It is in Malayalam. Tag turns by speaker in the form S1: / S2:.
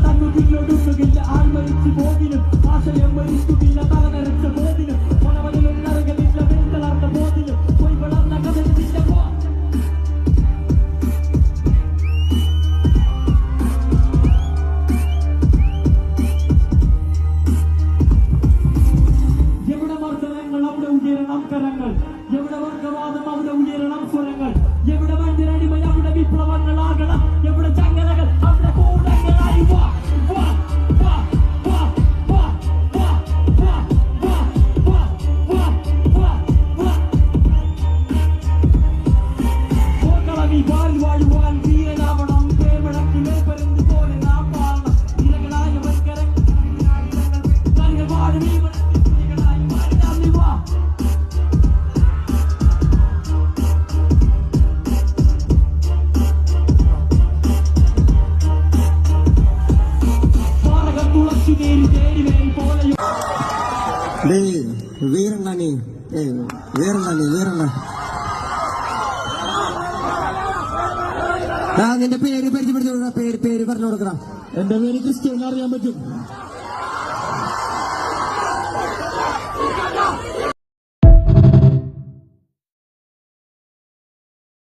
S1: തന്നു പിന്നോട്ടൊന്നുകില്ല ആൾ മരിച്ചു പോകിനും ആശയം മരിക്കുകയില്ല തല നരച്ച പോതിനും പണവനിലും നരകലില്ല വെന്തളർന്ന പോതിനും പോയി വളർന്ന കഥയില്ല പോ എവിടെ മർദ്ദനങ്ങൾ അവിടെ ഉയരണം കരങ്ങൾ എവിടെ വർഗവാദം അവിടെ ഉയരണം സ്വരങ്ങൾ എവിടെ മണ്ണിരടിമ അവിടെ വിപ്ലവങ്ങളാകണം എവിടെ ചങ്ങലകൾ അവിടെ കൂടങ്ങളായി വാ വാ വാ വാ വാ വാ വാ വാ വാ വാ വാ വാ പോക്കളമി വാൽ വാഴുവാൻ വീരനാവണം പേമടക്കിലെ പരന്ത് പോലെ നാം വാഴണം ഇരകളായ വൻകരങ്ങൾ വാഴും ഈ മണത്തിനായി വാഴാം നീ വാ
S2: വീരണ്ണി നിന്റെ പേര് പരിചയപ്പെടുത്തി കൊടുക്കണം. പേര് പറഞ്ഞു കൊടുക്കണം.
S1: എന്റെ പേര് ക്രിസ്ത്യൻ അറിയാൻ പറ്റും.